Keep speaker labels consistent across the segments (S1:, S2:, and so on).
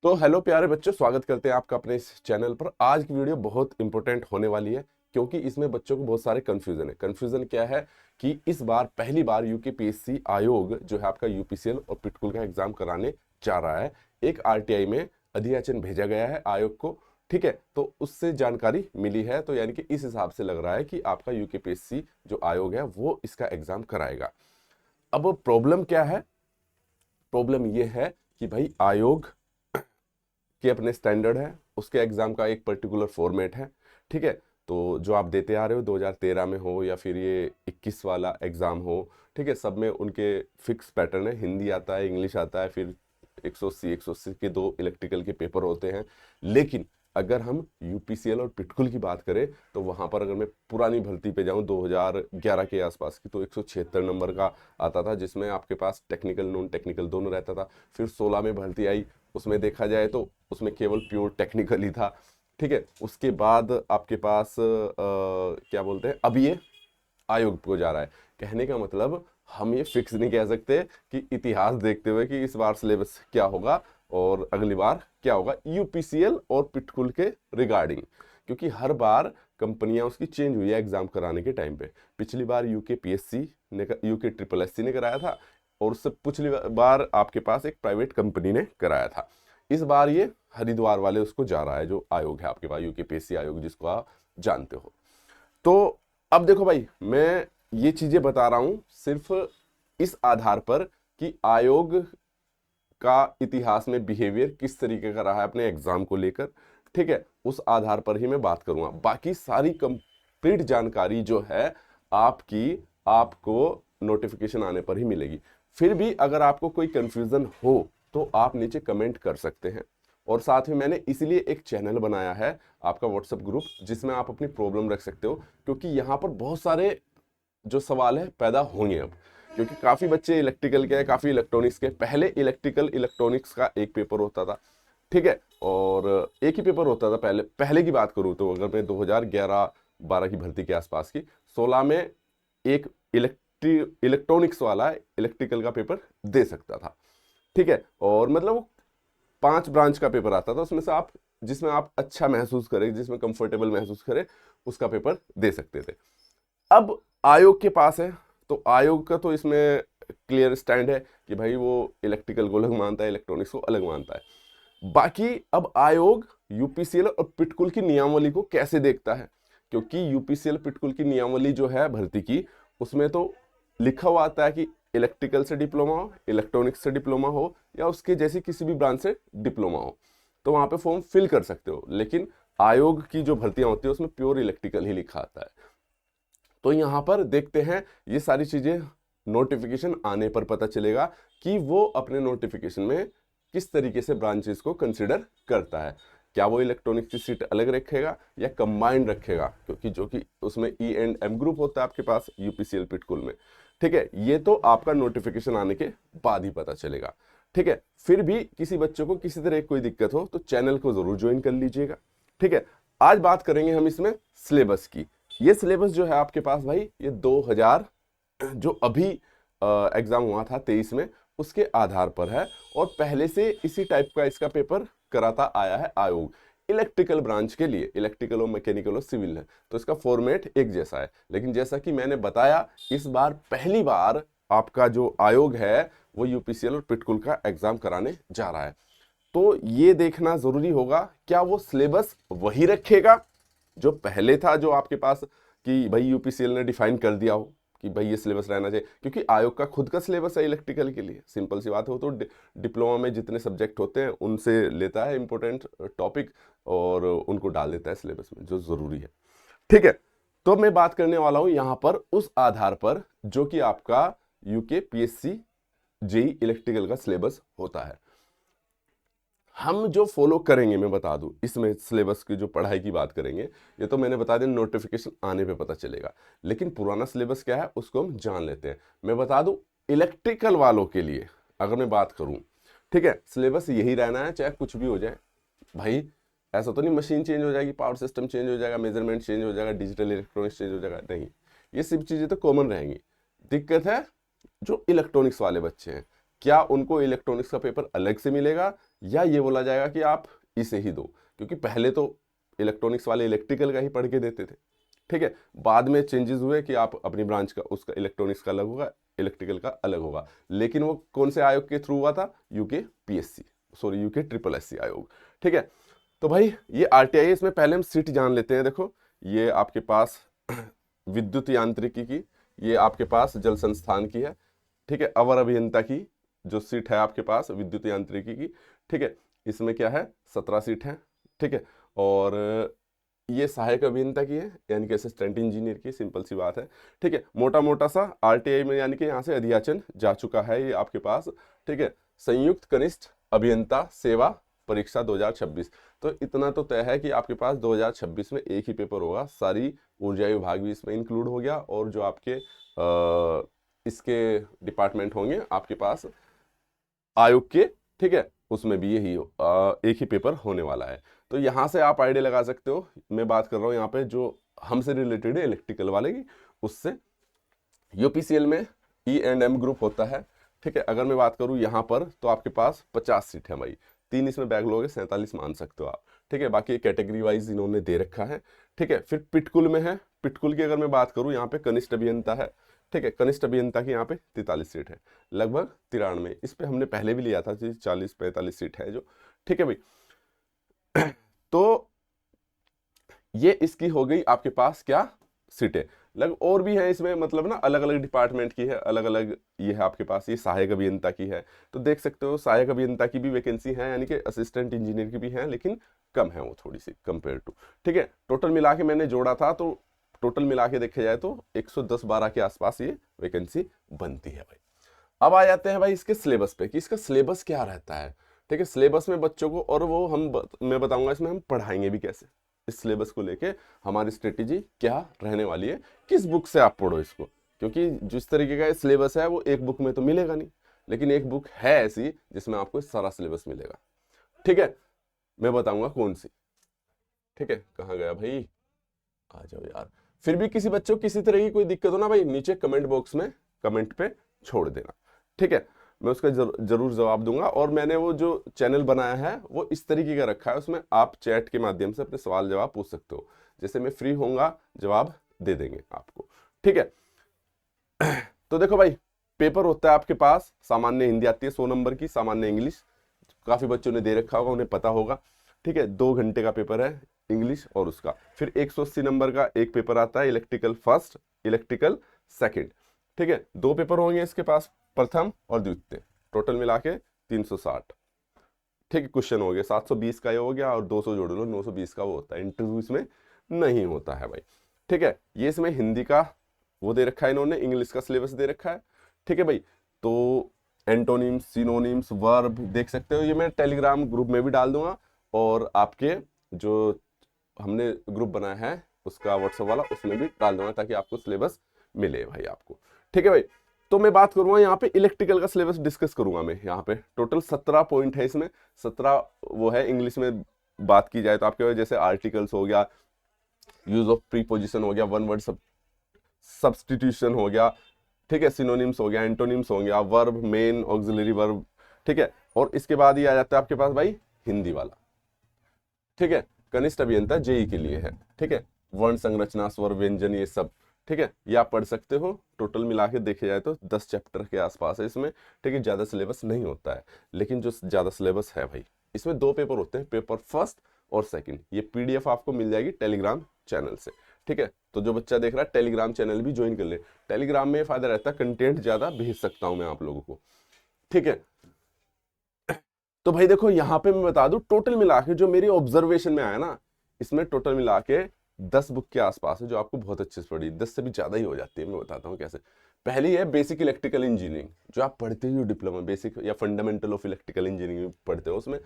S1: तो हेलो प्यारे बच्चों, स्वागत करते हैं आपका अपने इस चैनल पर। आज की वीडियो बहुत इंपॉर्टेंट होने वाली है क्योंकि इसमें बच्चों को बहुत सारे कंफ्यूजन है। कंफ्यूजन क्या है कि इस बार पहली बार यूकेपीएससी आयोग जो है आपका यूपीसीएल और पिटकुल का एग्जाम कराने जा रहा है। एक आरटीआई में अधियाचन भेजा गया है आयोग को, ठीक है। तो उससे जानकारी मिली है, तो यानी कि इस हिसाब से लग रहा है कि आपका यूकेपीएससी जो आयोग है वो इसका एग्जाम कराएगा। अब प्रॉब्लम क्या है? प्रॉब्लम ये है कि भाई आयोग के अपने स्टैंडर्ड है, उसके एग्जाम का एक पर्टिकुलर फॉर्मेट है, ठीक है। तो जो आप देते आ रहे हो 2013 में हो या फिर ये 21 वाला एग्जाम हो, ठीक है, सब में उनके फिक्स पैटर्न है। हिंदी आता है, इंग्लिश आता है, फिर 180 के दो इलेक्ट्रिकल के पेपर होते हैं। लेकिन अगर हम यूपीसीएल और पिटकुल की बात करें तो वहां पर अगर मैं पुरानी भर्ती पे जाऊं 2011 के आसपास की, तो 176 नंबर का आता था, जिसमें आपके पास टेक्निकल नॉन टेक्निकल दोनों रहता था। फिर 16 में भर्ती आई, उसमें देखा जाए तो उसमें केवल प्योर टेक्निकल ही था, ठीक है। उसके बाद आपके पास क्या बोलते हैं, अब ये आयोग को जा रहा है। कहने का मतलब हम ये फिक्स नहीं कह सकते कि इतिहास देखते हुए कि इस बार सिलेबस क्या होगा और अगली बार क्या होगा यूपीसीएल और पिटकुल के रिगार्डिंग, क्योंकि हर बार कंपनियां उसकी चेंज हुई है एग्जाम कराने के टाइम पे। पिछली बार यूके ट्रिपल एससी ने कराया था और उससे पिछली बार आपके पास एक प्राइवेट कंपनी ने कराया था। इस बार ये हरिद्वार वाले उसको जा रहा है, जो आयोग है आपके पास यूकेपीएससी आयोग, जिसको आप जानते हो। तो अब देखो भाई, मैं ये चीजें बता रहा हूं सिर्फ इस आधार पर कि आयोग का इतिहास में बिहेवियर किस तरीके का रहा है अपने एग्जाम को लेकर, ठीक है। उस आधार पर ही मैं बात करूंगा। बाकी सारी कंप्लीट जानकारी जो है आपकी आपको नोटिफिकेशन आने पर ही मिलेगी। फिर भी अगर आपको कोई कंफ्यूजन हो तो आप नीचे कमेंट कर सकते हैं। और साथ में मैंने इसीलिए एक चैनल बनाया है, आपका व्हाट्सएप ग्रुप, जिसमें आप अपनी प्रॉब्लम रख सकते हो, क्योंकि यहाँ पर बहुत सारे जो सवाल है पैदा होंगे अब, क्योंकि काफी बच्चे इलेक्ट्रिकल के हैं, काफी इलेक्ट्रॉनिक्स के। पहले इलेक्ट्रिकल इलेक्ट्रॉनिक्स का एक पेपर होता था, ठीक है, और एक ही पेपर होता था पहले। पहले की बात करूं तो अगर मैं 2011-12 की भर्ती के आसपास की, 16 में एक इलेक्ट्रॉनिक्स वाला इलेक्ट्रिकल का पेपर दे सकता था, ठीक है। और मतलब वो 5 ब्रांच का पेपर आता था, उसमें से आप जिसमें आप अच्छा महसूस करें, जिसमें कंफर्टेबल महसूस करें, उसका पेपर दे सकते थे। अब आयोग के पास है, तो आयोग का तो इसमें क्लियर स्टैंड है कि भाई वो इलेक्ट्रिकल को अलग मानता है, इलेक्ट्रॉनिक्स को अलग मानता है। बाकी अब आयोग यूपीसीएल और पिटकुल की नियमावली को कैसे देखता है, क्योंकि यूपीसीएल पिटकुल की नियमावली जो है भर्ती की, उसमें तो लिखा हुआ आता है कि इलेक्ट्रिकल से डिप्लोमा हो, इलेक्ट्रॉनिक्स से डिप्लोमा हो, या उसके जैसी किसी भी ब्रांच से डिप्लोमा हो, तो वहां पे फॉर्म फिल कर सकते हो। लेकिन आयोग की जो भर्तियां होती है उसमें प्योर इलेक्ट्रिकल ही लिखा आता है। तो यहां पर देखते हैं, ये सारी चीजें नोटिफिकेशन आने पर पता चलेगा कि वो अपने नोटिफिकेशन में किस तरीके से ब्रांचेस को कंसिडर करता है। क्या वो इलेक्ट्रॉनिक्स की सीट अलग रखेगा या कंबाइंड रखेगा, क्योंकि जो कि उसमें ई एंड एम ग्रुप होता है आपके पास यूपीसीएल पिटकुल में, ठीक है। ये तो आपका नोटिफिकेशन आने के बाद ही पता चलेगा, ठीक है। फिर भी किसी बच्चे को किसी तरह की कोई दिक्कत हो तो चैनल को जरूर ज्वाइन कर लीजिएगा, ठीक है। आज बात करेंगे हम इसमें सिलेबस की। ये सिलेबस जो है आपके पास भाई, ये 2000 जो अभी एग्जाम हुआ था 23 में, उसके आधार पर है। और पहले से इसी टाइप का इसका पेपर कराता आया है आयोग। इलेक्ट्रिकल ब्रांच के लिए, इलेक्ट्रिकल और मैकेनिकल और सिविल है, तो इसका फॉर्मेट एक जैसा है। लेकिन जैसा कि मैंने बताया, इस बार पहली बार आपका जो आयोग है वो यूपीसीएल और पिटकुल का एग्जाम कराने जा रहा है। तो ये देखना जरूरी होगा, क्या वो सिलेबस वही रखेगा जो पहले था, जो आपके पास कि भाई यूपीसीएल ने डिफाइन कर दिया हो कि भाई ये सिलेबस रहना चाहिए। क्योंकि आयोग का खुद का सिलेबस है इलेक्ट्रिकल के लिए, सिंपल सी बात हो तो डिप्लोमा में जितने सब्जेक्ट होते हैं उनसे लेता है इंपॉर्टेंट टॉपिक और उनको डाल देता है सिलेबस में, जो जरूरी है, ठीक है। तो मैं बात करने वाला हूं यहां पर उस आधार पर जो कि आपका यूके पीएससी जेई इलेक्ट्रिकल का सिलेबस होता है। हम जो फॉलो करेंगे, मैं बता दूं, इसमें सिलेबस की जो पढ़ाई की बात करेंगे, ये तो मैंने बता दिया नोटिफिकेशन आने पे पता चलेगा। लेकिन पुराना सिलेबस क्या है उसको हम जान लेते हैं। मैं बता दूं, इलेक्ट्रिकल वालों के लिए अगर मैं बात करूं, ठीक है, सिलेबस यही रहना है चाहे कुछ भी हो जाए भाई। ऐसा तो नहीं मशीन चेंज हो जाएगी, पावर सिस्टम चेंज हो जाएगा, मेजरमेंट चेंज हो जाएगा, डिजिटल इलेक्ट्रॉनिक्स चेंज हो जाएगा, नहीं। ये सब चीजें तो कॉमन रहेंगी। दिक्कत है जो इलेक्ट्रॉनिक्स वाले बच्चे हैं, क्या उनको इलेक्ट्रॉनिक्स का पेपर अलग से मिलेगा या ये बोला जाएगा कि आप इसे ही दो, क्योंकि पहले तो इलेक्ट्रॉनिक्स वाले इलेक्ट्रिकल का ही पढ़ के देते थे, ठीक है। बाद में चेंजेस हुए कि आप अपनी ब्रांच का, उसका इलेक्ट्रॉनिक्स का अलग होगा, इलेक्ट्रिकल का अलग होगा, लेकिन वो कौन से आयोग के थ्रू हुआ था? UK PSC, sorry UK triple SC आयोग, ठीक है। तो भाई ये आरटीआई, इसमें पहले हम सीट जान लेते हैं। देखो ये आपके पास विद्युत यांत्रिकी की, ये आपके पास जल संस्थान की है, ठीक है। अवर अभियंता की जो सीट है आपके पास विद्युत यांत्रिकी की, ठीक है, इसमें क्या है 17 सीट है, ठीक है। और ये सहायक अभियंता की है, यानी कि असिस्टेंट इंजीनियर की, सिंपल सी बात है, ठीक है। मोटा मोटा सा आरटीआई में यानी कि यहाँ से अध्याचन जा चुका है ये आपके पास, ठीक है। संयुक्त कनिष्ठ अभियंता सेवा परीक्षा 2026, तो इतना तो तय है कि आपके पास 2026 में एक ही पेपर होगा, सारी ऊर्जा विभाग भी इसमें इंक्लूड हो गया, और जो आपके इसके डिपार्टमेंट होंगे आपके पास आयोग के, ठीक है, उसमें भी यही एक ही पेपर होने वाला है। तो यहाँ से आप आइडिया लगा सकते हो, मैं बात कर रहा हूँ यहाँ पे जो हमसे रिलेटेड है इलेक्ट्रिकल वाले की, उससे यूपीसीएल में E&M ग्रुप होता है, ठीक है। अगर मैं बात करूँ यहाँ पर तो आपके पास 50 सीट है भाई, 3 इसमें बैकलॉग है, 47 मान सकते हो आप, ठीक है। बाकी कैटेगरी वाइज इन्होंने दे रखा है, ठीक है। फिर पिटकुल में है, पिटकुल की अगर मैं बात करूँ यहाँ पे कनिष्ठ अभियंता है, ठीक है। कनिष्ठ अभियंता की यहाँ पे 43 सीट है, लगभग 93। इस पे हमने पहले भी लिया था 40-45 सीट है जो, ठीक है भाई। तो ये इसकी हो गई आपके पास क्या सीटें, लग और भी है इसमें, मतलब ना अलग अलग डिपार्टमेंट की है, अलग अलग ये है आपके पास। ये सहायक अभियंता की है, तो देख सकते हो सहायक अभियंता की भी वैकेंसी है, यानी कि असिस्टेंट इंजीनियर की भी है, लेकिन कम है वो थोड़ी सी कंपेयर टू, ठीक है। टोटल मिला के मैंने जोड़ा था, तो टोटल मिला के देखा जाए तो 110-12 के आसपास ये वैकेंसी बनती है भाई। अब आ जाते हैं भाई इसके सिलेबस पे कि इसका सिलेबस क्या रहता है, ठीक है। सिलेबस में बच्चों को, और वो मैं बताऊंगा इसमें हम पढ़ाएंगे भी कैसे, इस सिलेबस को लेके हमारी स्ट्रेटेजी क्या रहने वाली है, किस बुक से आप पढ़ो इसको, क्योंकि जिस तरीके का सिलेबस है वो एक बुक में तो मिलेगा नहीं, लेकिन एक बुक है ऐसी जिसमें आपको सारा सिलेबस मिलेगा, ठीक है। मैं बताऊंगा कौन सी, ठीक है। कहाँ गया भाई, आ जाओ यार। फिर भी किसी बच्चों को किसी तरह की कोई दिक्कत हो ना भाई, नीचे कमेंट बॉक्स में कमेंट पे छोड़ देना, ठीक है। मैं उसका जरूर जवाब दूंगा। और मैंने वो जो चैनल बनाया है वो इस तरीके का रखा है, उसमें आप चैट के माध्यम से अपने सवाल जवाब पूछ सकते हो, जैसे मैं फ्री होऊंगा जवाब दे देंगे आपको, ठीक है। तो देखो भाई, पेपर होता है आपके पास, सामान्य हिंदी आती है 100 नंबर की, सामान्य इंग्लिश काफी बच्चों ने दे रखा होगा, उन्हें पता होगा, ठीक है। 2 घंटे का पेपर है इंग्लिश और उसका। फिर 180 नंबर का एक पेपर आता है, इलेक्ट्रिकल फर्स्ट, इलेक्ट्रिकल सेकंड, ठीक है। 2 पेपर होंगे इसके पास, प्रथम और द्वितीय, टोटल मिला के 360, ठीक है। क्वेश्चन हो गया 720 का ये हो गया, और 200 जोड़ लो, 920 का वो होता है। इंटरव्यू इसमें नहीं होता है भाई, ठीक है। ये इसमें हिंदी का वो दे रखा है इन्होंने, इंग्लिश का सिलेबस दे रखा है, ठीक है भाई। तो एंटोनिम्स, सिनोनिम्स, वर्ब देख सकते हो, ये मैं टेलीग्राम ग्रुप में भी डाल दूंगा, और आपके जो हमने ग्रुप बनाया है उसका व्हाट्सएप वाला, उसमें भी डाल दूंगा, ताकि आपको सिलेबस मिले भाई आपको, ठीक है भाई। तो मैं बात करूंगा यहाँ पे इलेक्ट्रिकल का सिलेबस डिस्कस करूंगा मैं यहाँ पे। टोटल 17 पॉइंट है इसमें, 17 वो है। इंग्लिश में बात की जाए तो आपके जैसे आर्टिकल्स हो गया, यूज ऑफ प्रीपोजिशन हो गया, वन वर्ड सब्स्टिट्यूशन हो गया, ठीक है। सिनोनिम्स हो गया, एंटोनिम्स हो गया, वर्ब, मेन, ऑक्सिलरी वर्ब, ठीक है। और इसके बाद ये आ जाता है आपके पास भाई हिंदी वाला, ठीक है। कनिष्ठ अभियंता जेई के लिए है, ठीक है। वर्ण संरचना, स्वर, व्यंजन, ये सब, ठीक है, ये आप पढ़ सकते हो। टोटल मिला के देखे जाए तो 10 चैप्टर के आसपास है इसमें, ठीक है। ज्यादा सिलेबस नहीं होता है, लेकिन जो ज्यादा सिलेबस है भाई, इसमें 2 पेपर होते हैं, पेपर फर्स्ट और सेकंड। ये पीडीएफ आपको मिल जाएगी टेलीग्राम चैनल से, ठीक है। तो जो बच्चा देख रहा है टेलीग्राम चैनल भी ज्वाइन कर ले, टेलीग्राम में फायदा रहता है, कंटेंट ज्यादा भेज सकता हूं मैं आप लोगों को, ठीक है। तो भाई देखो यहाँ पे मैं बता दूं, टोटल मिला के जो मेरी ऑब्जर्वेशन में आया ना, इसमें टोटल मिला के 10 बुक के आसपास है, जो आपको बहुत अच्छे से पढ़ी, 10 से भी ज्यादा ही हो जाती है। मैं बताता हूँ कैसे। पहली है बेसिक इलेक्ट्रिकल इंजीनियरिंग, जो आप पढ़ते हो डिप्लोमा बेसिक या फंडामेंटल ऑफ इलेक्ट्रिकल इंजीनियरिंग पढ़ते हो उसमें।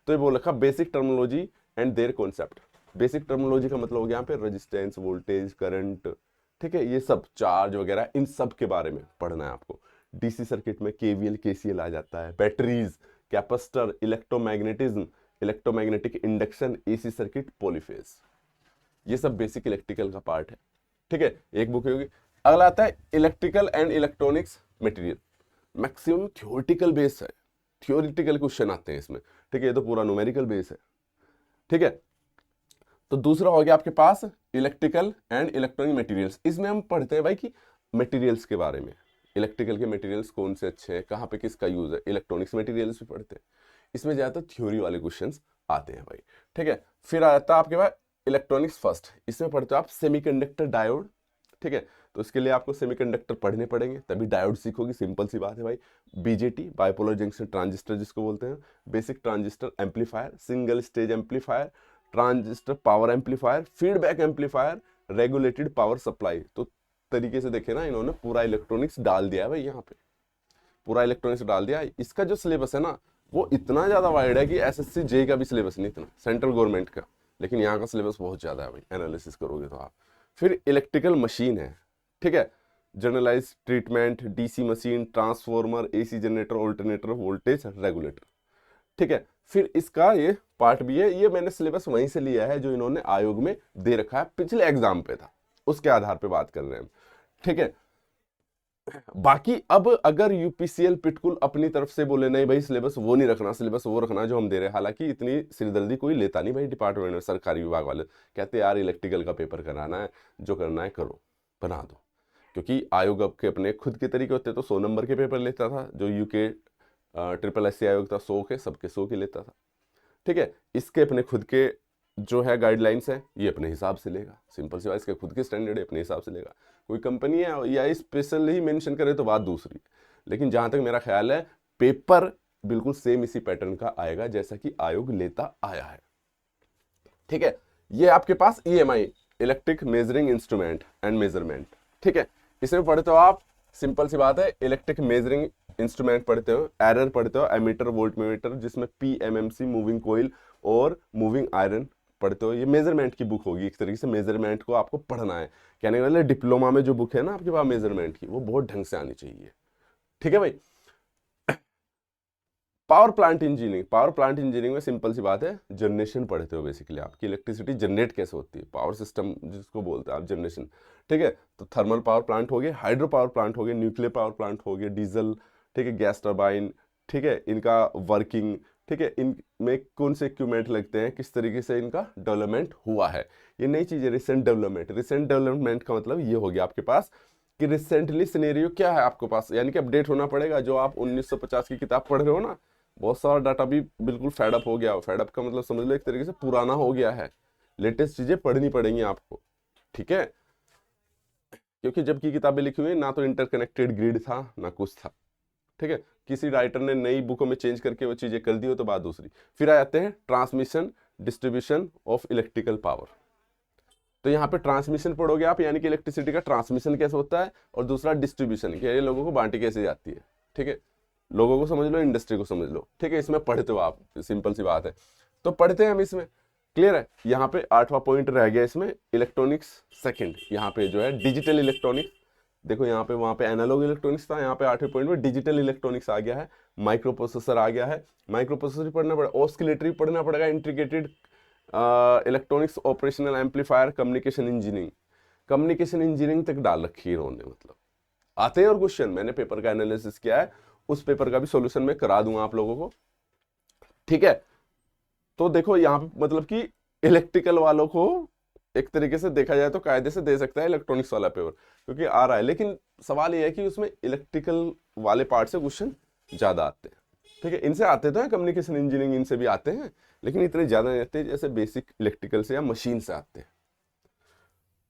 S1: तो ये बोल रखा basic terminology and their concept. Basic terminology का मतलब हो गया यहाँ पे रेजिस्टेंस, वोल्टेज, करंट, ठीक है, ये सब चार्ज वगैरह, इन सब के बारे में पढ़ना है आपको। डीसी सर्किट में केवीएल, केसीएल आ जाता है, batteries, capacitor, electromagnetism, electromagnetic induction, AC circuit, polyphase, ये सब बेसिक इलेक्ट्रिकल का पार्ट है, ठीक है। एक बुक होगी। अगला आता है electrical and electronics material, maximum theoretical base है, थियोरिटिकल क्वेश्चन आते हैं इसमें, ठीक है, ये तो पूरा न्यूमेरिकल बेस है, ठीक है। तो दूसरा हो गया आपके पास इलेक्ट्रिकल एंड इलेक्ट्रॉनिक मटेरियल्स। इसमें हम पढ़ते हैं भाई कि मटेरियल्स के बारे में, इलेक्ट्रिकल के मटेरियल्स कौन से अच्छे हैं, कहाँ पे किसका यूज है, इलेक्ट्रॉनिक्स मटेरियल्स भी पढ़ते हैं। इसमें ज़्यादातर थ्योरी वाले क्वेश्चंस आते हैं भाई, ठीक है। फिर आता है आपके पास इलेक्ट्रॉनिक्स फर्स्ट, इसमें पढ़ते हो आप सेमीकंडक्टर डायोड, ठीक है। तो इसके लिए आपको सेमीकंडक्टर पढ़ने पड़ेंगे, तभी डायोड सीखोगे, सिंपल सी बात है भाई। बीजेटी बाइपोलर जंक्शन ट्रांजिस्टर जिसको बोलते हैं, basic transistor amplifier, single stage amplifier, transistor power amplifier, feedback amplifier, regulated power supply. तो तरीके से देखे ना, इन्होंने पूरा इलेक्ट्रॉनिक्स डाल दिया है भाई, यहाँ पे पूरा इलेक्ट्रॉनिक्स डाल दिया है। इसका जो सिलेबस है ना वो इतना ज्यादा वाइड है कि एसएससी जेई का भी सिलेबस नहीं इतना, सेंट्रल गवर्नमेंट का, लेकिन यहाँ का सिलेबस बहुत ज्यादा है भाई, एनालिसिस करोगे तो आप। फिर इलेक्ट्रिकल मशीन है, ठीक है, generalise treatment, DC machine, transformer, AC generator, alternator, voltage regulator, ठीक है। फिर इसका ये पार्ट भी है, ये मैंने सिलेबस वहीं से लिया है जो इन्होंने आयोग में दे रखा है, पिछले एग्जाम पे था, उसके आधार पे बात कर रहे हैं, ठीक है। बाकी अब अगर यूपीसीएल पिटकुल अपनी तरफ से बोले नहीं भाई सिलेबस वो नहीं रखना, सिलेबस वो रखना जो हम दे रहे हैं, हालांकि इतनी सिरदर्दी कोई लेता नहीं भाई डिपार्टमेंट में, सरकारी विभाग वाले कहते यार इलेक्ट्रिकल का पेपर कराना है, जो करना है करो, बना दो। क्योंकि आयोग अब के अपने खुद के तरीके होते, तो 100 नंबर के पेपर लेता था, जो यूके ट्रिपल एससी आयोग था 100 के, सबके 100 के लेता था, ठीक है। इसके अपने खुद के जो है गाइडलाइंस है, ये अपने हिसाब से लेगा, सिंपल सी बात, इसके खुद के स्टैंडर्ड है, अपने हिसाब से लेगा। कोई कंपनी है या स्पेशल ही मेंशन करे तो बात दूसरी, लेकिन जहां तक मेरा ख्याल है पेपर बिल्कुल सेम इसी पैटर्न का आएगा जैसा कि आयोग लेता आया है, ठीक है। ये आपके पास EMI, electric measuring instrument and measurement, ठीक है। इसमें पढ़ते हो आप, सिंपल सी बात है, इलेक्ट्रिक मेजरिंग इंस्ट्रूमेंट पढ़ते हो, एरर पढ़ते हो, एमीटर, वोल्टमीटर, जिसमें पीएमएमसी, मूविंग कोइल और मूविंग आयरन पढ़ते हो। ये मेजरमेंट की बुक होगी, एक तरीके से मेजरमेंट को आपको पढ़ना है, कहने वाले डिप्लोमा में जो बुक है ना आपके पास मेजरमेंट की, वो बहुत ढंग से आनी चाहिए, ठीक है भाई। Power plant engineering, power plant engineering में सिंपल सी बात है, जनरेशन पढ़ते हो बेसिकली, आपकी इलेक्ट्रिसिटी जनरेट कैसे होती है, पावर सिस्टम जिसको बोलते हैं आप, जनरेशन, ठीक है। तो थर्मल पावर प्लांट हो गए, हाइड्रो पावर प्लांट हो गए, न्यूक्लियर पावर प्लांट हो गए, डीजल, ठीक है, गैस टर्बाइन, ठीक है, इनका वर्किंग, ठीक है, इनमें कौन से इक्विपमेंट लगते हैं, किस तरीके से इनका डेवलपमेंट हुआ है, ये नई चीज़ है। रिसेंट डेवलपमेंट, रिसेंट डेवलपमेंट का मतलब ये हो गया आपके पास कि रिसेंटली सिनेरियो क्या है आपके पास, यानी कि अपडेट होना पड़ेगा। जो आप 1950 की किताब पढ़ रहे हो ना, बहुत सारा डाटा भी बिल्कुल फेडअप हो गया, फेडअप का मतलब समझ लो एक तरीके से पुराना हो गया है, लेटेस्ट चीजें पढ़नी पड़ेंगी आपको, ठीक है। क्योंकि जब की किताबें लिखी हुई ना तो इंटरकनेक्टेड ग्रिड था ना कुछ था, ठीक है, किसी राइटर ने नई बुकों में चेंज करके वो चीजें कर दी हो तो बात दूसरी। फिर आ जाते हैं transmission distribution of electrical power. तो यहाँ पे ट्रांसमिशन पढ़ोगे आप, यानी कि इलेक्ट्रिसिटी का ट्रांसमिशन कैसे होता है, और दूसरा डिस्ट्रीब्यूशन कि ये लोगों को बांटी कैसे जाती है, ठीक है। लोगों को समझ लो, इंडस्ट्री को समझ लो, ठीक है। इसमें पढ़ते हो आप, सिंपल सी बात है, तो पढ़ते हैं हम इसमें, क्लियर है। यहाँ पे 8वां पॉइंट रह गया इसमें, इलेक्ट्रॉनिक्स सेकंड, यहाँ पे जो है डिजिटल इलेक्ट्रॉनिक्स। देखो यहाँ पे, वहाँ पे एनालॉग इलेक्ट्रॉनिक्स था, यहाँ पे 8वें पॉइंट में डिजिटल इलेक्ट्रॉनिक्स आ गया है, माइक्रो प्रोसेसर आ गया है, माइक्रो प्रोसेसर पढ़ना पड़ेगा, ऑस्किलेटरी पढ़ना पड़ेगा, integrated electronics operational amplifier, communication engineering, communication engineering तक डाल रखी है इन्होंने, मतलब आते हैं। और क्वेश्चन मैंने पेपर का एनालिसिस किया है, उस पेपर का भी सॉल्यूशन मैं करा दूंगा आप लोगों को, ठीक है। तो देखो यहाँ पे मतलब कि इलेक्ट्रिकल वालों को एक तरीके से देखा जाए तो कायदे से दे सकता है इलेक्ट्रॉनिक्स वाला पेपर, क्योंकि आ रहा है, लेकिन सवाल ये है कि उसमें इलेक्ट्रिकल वाले पार्ट से क्वेश्चन ज्यादा आते हैं, ठीक है। इनसे आते तो है कम्युनिकेशन इंजीनियरिंग, इनसे भी आते हैं, लेकिन इतने ज्यादा नहीं आते जैसे बेसिक इलेक्ट्रिकल से या मशीन से आते हैं,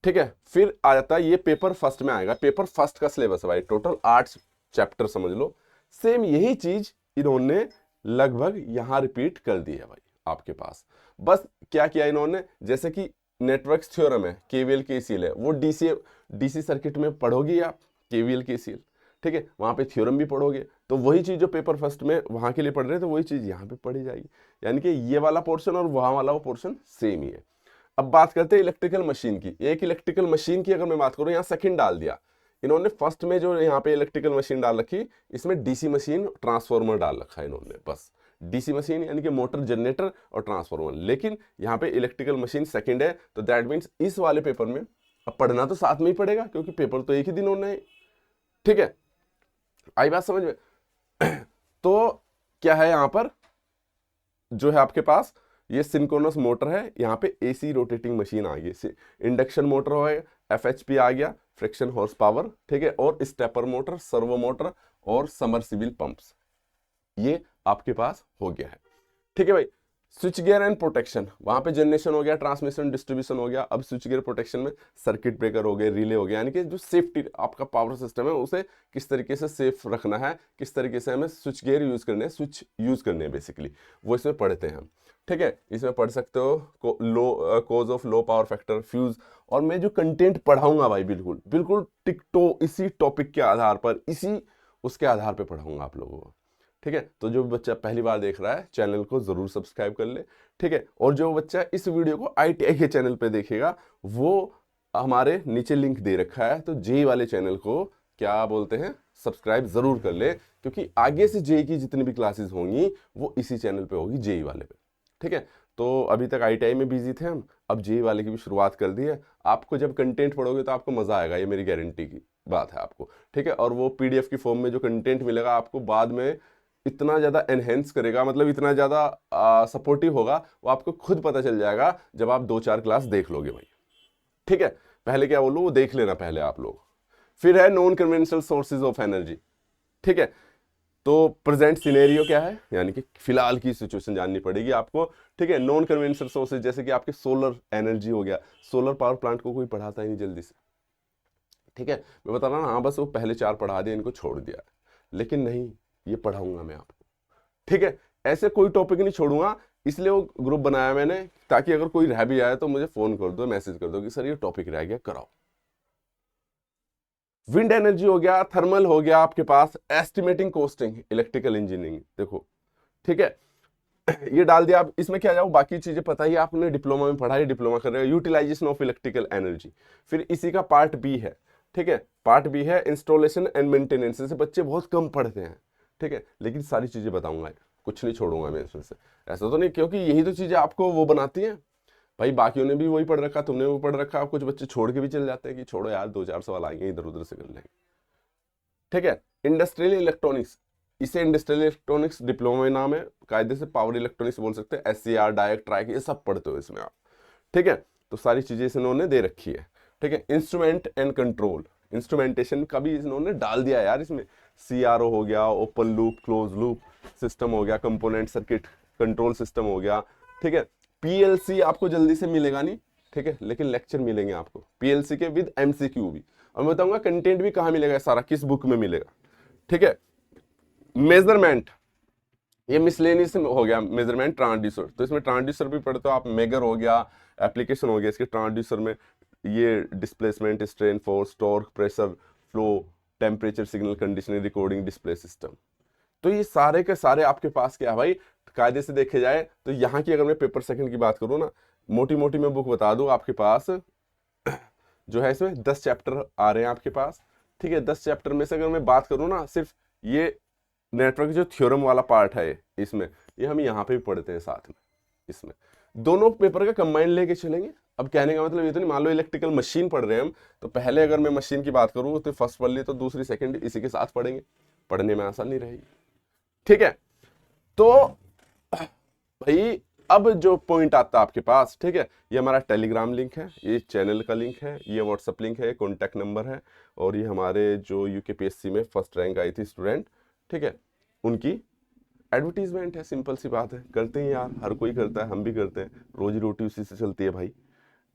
S1: ठीक है। फिर आ जाता है, ये पेपर फर्स्ट में आएगा, पेपर फर्स्ट का सिलेबस है भाई, टोटल 8 चैप्टर समझ लो, सेम यही चीज इन्होंने लगभग यहां रिपीट कर दी है भाई आपके पास। बस क्या किया इन्होंने, जैसे कि नेटवर्क्स थ्योरम है, केवीएल केसीएल है, वो डीसी सर्किट में पढ़ोगी आप, केवीएल केसीएल, ठीक है, वहां पे थ्योरम भी पढ़ोगे, तो वही चीज जो पेपर फर्स्ट में वहां के लिए पढ़ रहे थे वही चीज यहाँ पे पढ़ी जाएगी, यानी कि ये वाला पोर्शन और वहां वाला पोर्शन सेम ही है। अब बात करते हैं इलेक्ट्रिकल मशीन की। एक इलेक्ट्रिकल मशीन की अगर मैं बात करूं, यहाँ सेकंड डाल दिया इन्होंने, फर्स्ट में जो यहाँ पे इलेक्ट्रिकल मशीन डाल रखी, इसमें डीसी मशीन ट्रांसफॉर्मर डाल रखा है इन्होंने, बस डीसी मशीन यानी कि मोटर, जनरेटर और ट्रांसफॉर्मर, लेकिन यहाँ पे इलेक्ट्रिकल मशीन सेकंड है, तो दैट मीन्स इस वाले पेपर में अब पढ़ना तो साथ में ही पड़ेगा, क्योंकि पेपर तो एक ही दिन होना है, ठीक है। आई बात समझ में? तो क्या है यहाँ पर, जो है आपके पास ये सिंक्रोनस मोटर है, यहाँ पे एसी रोटेटिंग मशीन आ गई, इंडक्शन मोटर हो गया, एफएचपी आ गया, फ्रिक्शन हॉर्स पावर, ठीक है, और स्टेपर मोटर, सर्वो मोटर और समरसिबल पंप्स, ये आपके पास हो गया है। ठीक है भाई। स्विच गियर एंड प्रोटेक्शन, वहां पे जनरेशन हो गया, ट्रांसमिशन डिस्ट्रीब्यूशन हो गया, अब स्विच गियर प्रोटेक्शन में सर्किट ब्रेकर हो गए, रिले हो गया, यानी कि जो सेफ्टी आपका पावर सिस्टम है उसे किस तरीके से सेफ रखना है, किस तरीके से हमें स्विच गियर यूज करने हैं, स्विच यूज करने हैं बेसिकली, वो इसमें पढ़ते हैं हम। ठीक है, इसमें पढ़ सकते हो low cause of low power factor, fuse, और मैं जो कंटेंट पढ़ाऊंगा भाई बिल्कुल बिल्कुल टिकटो इसी टॉपिक के आधार पर, इसी उसके आधार पर पढ़ाऊंगा आप लोगों को। ठीक है, तो जो बच्चा पहली बार देख रहा है चैनल को जरूर सब्सक्राइब कर ले। ठीक है, और जो बच्चा इस वीडियो को ITI के चैनल पे देखेगा वो हमारे नीचे लिंक दे रखा है, तो जेई वाले चैनल को क्या बोलते हैं, सब्सक्राइब जरूर कर ले, क्योंकि आगे से जेई की जितनी भी क्लासेस होंगी वो इसी चैनल पे होगी, जेई वाले पे। ठीक है, तो अभी तक ITI में बिजी थे हम, अब जेई वाले की भी शुरुआत कर दी है। आपको जब कंटेंट पढ़ोगे तो आपको मजा आएगा, ये मेरी गारंटी की बात है आपको। ठीक है, और वो PDF की फॉर्म में जो कंटेंट मिलेगा आपको बाद में इतना ज्यादा एनहेंस करेगा, मतलब इतना ज्यादा सपोर्टिव होगा, वो आपको खुद पता चल जाएगा जब आप 2-4 क्लास देख लोगे भाई। ठीक है, पहले क्या बोलूं, वो देख लेना पहले आप लोग। फिर है non conventional sources of energy. ठीक है, तो प्रेजेंट सिनेरियो क्या है, यानी कि फिलहाल की सिचुएशन जाननी पड़ेगी आपको। ठीक है, नॉन कन्वेंशनल सोर्सेज जैसे कि आपके सोलर एनर्जी हो गया, सोलर पावर प्लांट को कोई पढ़ाता ही नहीं जल्दी से। ठीक है, मैं बता रहा हूँ, हाँ बस वो पहले 4 पढ़ा दिया, इनको छोड़ दिया, लेकिन नहीं, ये पढ़ाऊंगा मैं आपको। ठीक है, ऐसे कोई टॉपिक नहीं छोड़ूंगा, इसलिए वो ग्रुप बनाया मैंने, ताकि अगर कोई रह भी जाए तो मुझे फोन कर दो, मैसेज कर दो कि सर ये टॉपिक रह गया, कराओ। विंड एनर्जी हो गया, थर्मल हो गया आपके पास, एस्टिमेटिंग कोस्टिंग, इलेक्ट्रिकल इंजीनियरिंग, देखो। ठीक है, ये डाल दिया। आप इसमें क्या जाओ, बाकी चीजें पता ही आपने डिप्लोमा में पढ़ा है, डिप्लोमा कर रहे हो, यूटिलाइजेशन ऑफ इलेक्ट्रिकल एनर्जी। फिर इसी का पार्ट बी है। ठीक है, पार्ट बी है इंस्टॉलेशन एंड मेंटेनेंस, जैसे बच्चे बहुत कम पढ़ते हैं। ठीक है, लेकिन सारी चीजें बताऊंगा, कुछ नहीं छोड़ूंगा मैं इसमें से, ऐसा तो नहीं, क्योंकि यही तो चीजें आपको वो बनाती हैं भाई। बाकियों ने भी वही पढ़ रखा, तुमने वो पढ़ रखा, कुछ बच्चे छोड़ के भी चले जाते हैं कि छोड़ो यार 2-4 सवाल आएंगे, इधर उधर से कर लेंगे। ठीक है, इंडस्ट्रियल इलेक्ट्रॉनिक्स, इसे इंडस्ट्रियल इलेक्ट्रॉनिक्स डिप्लोमा में नाम है, कायदे से पावर इलेक्ट्रॉनिक्स बोल सकते हैं, SCR, डायरेक्ट, ट्रैक, ये सब पढ़ते हो इसमें आप। ठीक है, तो सारी चीजें इन्होंने दे रखी है। ठीक है, इंस्ट्रूमेंट एंड कंट्रोल, इंस्ट्रूमेंटेशन का भी इन्होंने डाल दिया यार इसमें, CRO हो गया, open loop, close loop system हो गया, कंपोनेंट सर्किट कंट्रोल सिस्टम हो गया। ठीक है, PLC आपको जल्दी से मिलेगा नहीं, ठीक है, लेकिन लेक्चर मिलेंगे आपको PLC के विद MCQ भी, और मैं बताऊंगा कंटेंट भी कहाँ मिलेगा, सारा किस बुक में मिलेगा। ठीक है, मेजरमेंट, ये मिसलेनियस हो गया, मेजरमेंट ट्रांसड्यूसर, तो इसमें ट्रांसड्यूसर भी पढ़ते हो आप, मेगर हो गया, एप्लीकेशन हो गया इसके ट्रांसड्यूसर में, ये displacement, strain, force, torque, pressure, flow, temperature, signal conditioning, recording, display system. तो ये सारे के सारे आपके पास क्या है भाई, कायदे से देखे जाए तो यहाँ की अगर मैं पेपर सेकंड की बात करूँ ना, मोटी मोटी मैं बुक बता दूं आपके पास, जो है इसमें 10 चैप्टर आ रहे हैं आपके पास। ठीक है, 10 चैप्टर में से अगर मैं बात करूँ ना, सिर्फ ये नेटवर्क जो थ्योरम वाला पार्ट है इसमें, ये हम यहाँ पे भी पढ़ते हैं साथ में, इसमें दोनों पेपर का कंबाइंड लेके चलेंगे। अब कहने का मतलब ये तो नहीं, मान लो इलेक्ट्रिकल मशीन पढ़ रहे हैं हम, तो पहले अगर मैं मशीन की बात करूँ तो फर्स्ट पढ़ ली, तो दूसरी सेकंड इसी के साथ पढ़ेंगे, पढ़ने में आसानी रहेगी। ठीक है, तो भाई अब जो पॉइंट आता है आपके पास, ठीक है, ये हमारा टेलीग्राम लिंक है, ये चैनल का लिंक है, ये व्हाट्सएप लिंक है, कॉन्टैक्ट नंबर है, और ये हमारे जो UKPSC में फर्स्ट रैंक आई थी स्टूडेंट, ठीक है, उनकी एडवर्टीजमेंट है, सिंपल सी बात है, करते हैं यार, हर कोई करता है, हम भी करते हैं, रोजी रोटी उसी से चलती है भाई।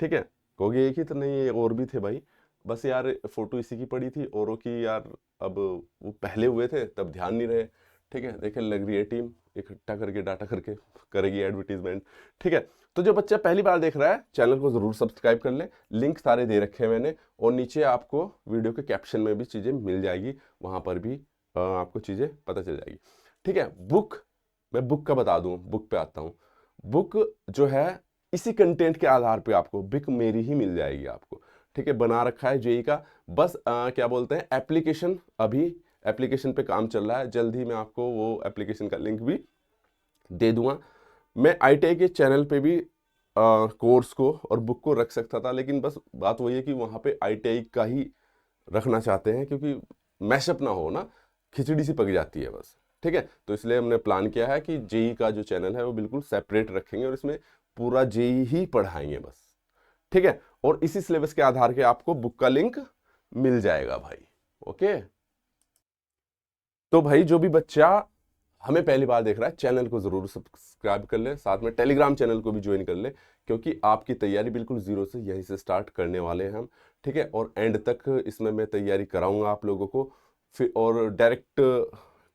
S1: ठीक है, कहोगे एक ही तो नहीं, और भी थे भाई, बस यार फोटो इसी की पड़ी थी, औरों की यार अब वो पहले हुए थे तब ध्यान नहीं रहे। ठीक है, देखे लग रही है टीम इकट्ठा करके डाटा करके करेगी एडवर्टीजमेंट। ठीक है, तो जो बच्चा पहली बार देख रहा है चैनल को जरूर सब्सक्राइब कर ले, लिंक सारे दे रखे हैं मैंने, और नीचे आपको वीडियो के कैप्शन में भी चीजें मिल जाएगी, वहां पर भी आपको चीजें पता चल जाएगी। ठीक है, बुक, मैं बुक का बता दूं, बुक पे आता हूं। बुक जो है इसी कंटेंट के आधार पे आपको बुक मेरी ही मिल जाएगी आपको। ठीक है, बना रखा है जेई का, बस क्या बोलते हैं, एप्लीकेशन, अभी एप्लीकेशन पे काम चल रहा है, जल्द ही मैं आपको वो एप्लीकेशन का लिंक भी दे दूंगा। मैं ITI के चैनल पे भी कोर्स को और बुक को रख सकता था, लेकिन बस बात वही है कि वहाँ पे ITI का ही रखना चाहते हैं, क्योंकि मैशअप ना हो ना, खिचड़ी सी पक जाती है बस। ठीक है। तो इसलिए हमने प्लान किया है कि जेई का जो चैनल है वो बिल्कुल सेपरेट रखेंगे और इसमें पूरा जेई ही पढ़ाएंगे बस, ठीक है। और इसी सिलेबस के आधार के आपको बुक का लिंक मिल जाएगा भाई। ओके, तो भाई जो भी बच्चा हमें पहली बार देख रहा है चैनल को जरूर सब्सक्राइब कर ले, साथ में टेलीग्राम चैनल को भी ज्वाइन कर ले, क्योंकि आपकी तैयारी बिल्कुल जीरो से यहीं से स्टार्ट करने वाले हैं हम, ठीक है। और एंड तक इसमें मैं तैयारी कराऊंगा आप लोगों को, फिर और डायरेक्ट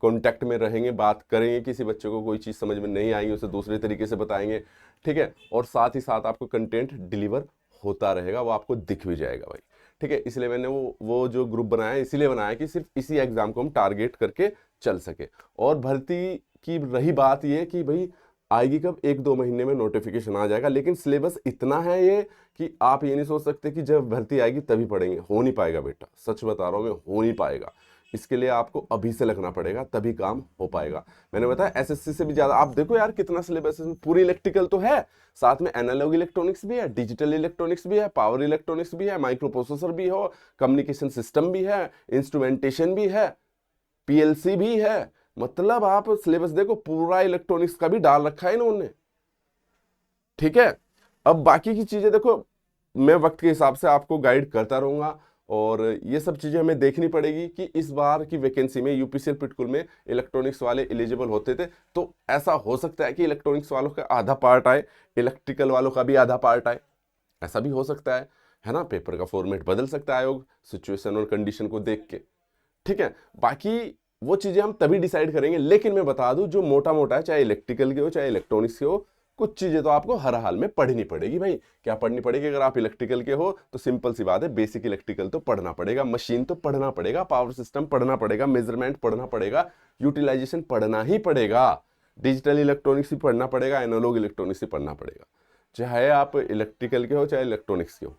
S1: कांटेक्ट में रहेंगे, बात करेंगे, किसी बच्चे को कोई चीज़ समझ में नहीं आएगी उसे दूसरे तरीके से बताएंगे, ठीक है। और साथ ही साथ आपको कंटेंट डिलीवर होता रहेगा, वो आपको दिख भी जाएगा भाई, ठीक है। इसलिए मैंने वो जो ग्रुप बनाया है इसीलिए बनाया कि सिर्फ इसी एग्जाम को हम टारगेट करके चल सके। और भर्ती की रही बात ये कि भाई आएगी कब, 1-2 महीने में नोटिफिकेशन आ जाएगा, लेकिन सिलेबस इतना है ये कि आप ये नहीं सोच सकते कि जब भर्ती आएगी तभी पढ़ेंगे, हो नहीं पाएगा बेटा, सच बता रहा हूँ मैं, हो नहीं पाएगा। इसके लिए आपको अभी से लगना पड़ेगा, तभी काम हो पाएगा। मैंने बताया एसएससी से भी ज्यादा, आप देखो यार कितना सिलेबस है, पूरी इलेक्ट्रिकल तो है, साथ में एनालॉग इलेक्ट्रॉनिक्स भी है, डिजिटल इलेक्ट्रॉनिक्स भी है, पावर इलेक्ट्रॉनिक्स भी है, माइक्रो प्रोसेसर भी हो, कम्युनिकेशन सिस्टम भी है, इंस्ट्रूमेंटेशन भी है, पीएलसी भी है। मतलब आप सिलेबस देखो, पूरा इलेक्ट्रॉनिक्स का भी डाल रखा है इन्होंने, ठीक है। अब बाकी की चीजें देखो, मैं वक्त के हिसाब से आपको गाइड करता रहूंगा, और ये सब चीजें हमें देखनी पड़ेगी कि इस बार की वैकेंसी में यूपीसीएल पिटकुल में इलेक्ट्रॉनिक्स वाले एलिजिबल होते थे, तो ऐसा हो सकता है कि इलेक्ट्रॉनिक्स वालों का आधा पार्ट आए, इलेक्ट्रिकल वालों का भी आधा पार्ट आए, ऐसा भी हो सकता है ना। पेपर का फॉर्मेट बदल सकता है आयोग सिचुएशन और कंडीशन को देख के, ठीक है। बाकी वो चीजें हम तभी डिसाइड करेंगे, लेकिन मैं बता दूं जो मोटा मोटा है, चाहे इलेक्ट्रिकल के हो चाहे इलेक्ट्रॉनिक्स के हो, कुछ चीजें तो आपको हर हाल में पढ़नी पड़ेगी भाई। क्या पढ़नी पड़ेगी? अगर आप इलेक्ट्रिकल के हो तो सिंपल सी बात है, बेसिक इलेक्ट्रिकल तो पढ़ना पड़ेगा, मशीन तो पढ़ना पड़ेगा, पावर सिस्टम पढ़ना पड़ेगा, मेजरमेंट पढ़ना पड़ेगा, यूटिलाइजेशन पढ़ना ही पड़ेगा, डिजिटल इलेक्ट्रॉनिक्स ही पढ़ना पड़ेगा, एनालॉग इलेक्ट्रॉनिक्स ही पढ़ना पड़ेगा, चाहे आप इलेक्ट्रिकल के हो चाहे इलेक्ट्रॉनिक्स के हो,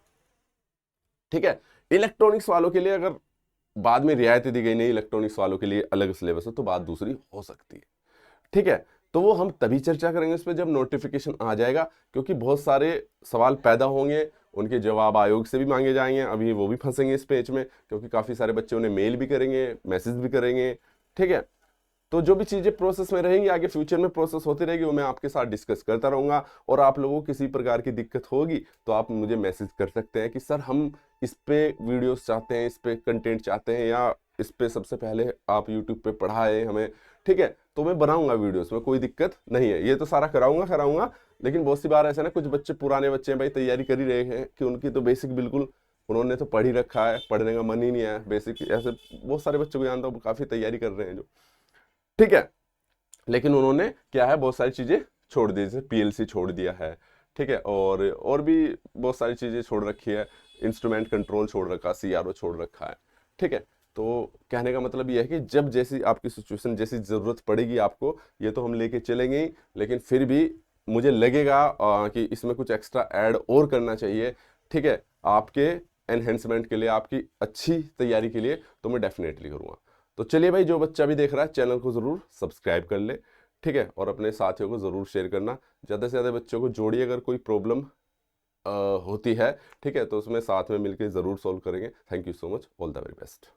S1: ठीक है। इलेक्ट्रॉनिक्स वालों के लिए अगर बाद में रियायतें दी गई, नहीं इलेक्ट्रॉनिक्स वालों के लिए अलग सिलेबस है, तो बात दूसरी हो सकती है, ठीक है। तो वो हम तभी चर्चा करेंगे उस पर जब नोटिफिकेशन आ जाएगा, क्योंकि बहुत सारे सवाल पैदा होंगे, उनके जवाब आयोग से भी मांगे जाएंगे, अभी वो भी फंसेंगे इस पेज में, क्योंकि काफी सारे बच्चे उन्हें मेल भी करेंगे, मैसेज भी करेंगे, ठीक है। तो जो भी चीजें प्रोसेस में रहेंगी, आगे फ्यूचर में प्रोसेस होती रहेगी, वो मैं आपके साथ डिस्कस करता रहूंगा। और आप लोगों को किसी प्रकार की दिक्कत होगी तो आप मुझे मैसेज कर सकते हैं कि सर हम इस पे वीडियोस चाहते हैं, इस पे कंटेंट चाहते हैं, या इस पे सबसे पहले आप यूट्यूब पे पढ़ाए हमें, ठीक है। तो मैं बनाऊंगा वीडियोस में, कोई दिक्कत नहीं है, ये तो सारा कराऊंगा। लेकिन बहुत सी बार ऐसा ना, कुछ बच्चे पुराने बच्चे हैं भाई, तैयारी कर ही रहे हैं कि उनकी तो बेसिक बिल्कुल उन्होंने तो पढ़ ही रखा है, पढ़ने का मन ही नहीं है बेसिक, ऐसे बहुत सारे बच्चों को जानता हूँ काफी तैयारी कर रहे हैं जो, ठीक है। लेकिन उन्होंने क्या है, बहुत सारी चीजें छोड़ दी, जैसे पीएलसी छोड़ दिया है, ठीक है, और भी बहुत सारी चीजें छोड़ रखी है, इंस्ट्रूमेंट कंट्रोल छोड़ रखा, सीआरओ छोड़ रखा है, ठीक है। तो कहने का मतलब ये है कि जब जैसी आपकी सिचुएशन, जैसी जरूरत पड़ेगी आपको, ये तो हम लेके चलेंगे ही, लेकिन फिर भी मुझे लगेगा कि इसमें कुछ एक्स्ट्रा ऐड और करना चाहिए, ठीक है, आपके एनहेंसमेंट के लिए, आपकी अच्छी तैयारी के लिए, तो मैं डेफिनेटली करूँगा। तो चलिए भाई, जो बच्चा भी देख रहा है चैनल को जरूर सब्सक्राइब कर ले, ठीक है, और अपने साथियों को जरूर शेयर करना, ज़्यादा से ज़्यादा बच्चों को जोड़िए। अगर कोई प्रॉब्लम होती है, ठीक है, तो उसमें साथ में मिलकर ज़रूर सॉल्व करेंगे। Thank you so much, all the very best.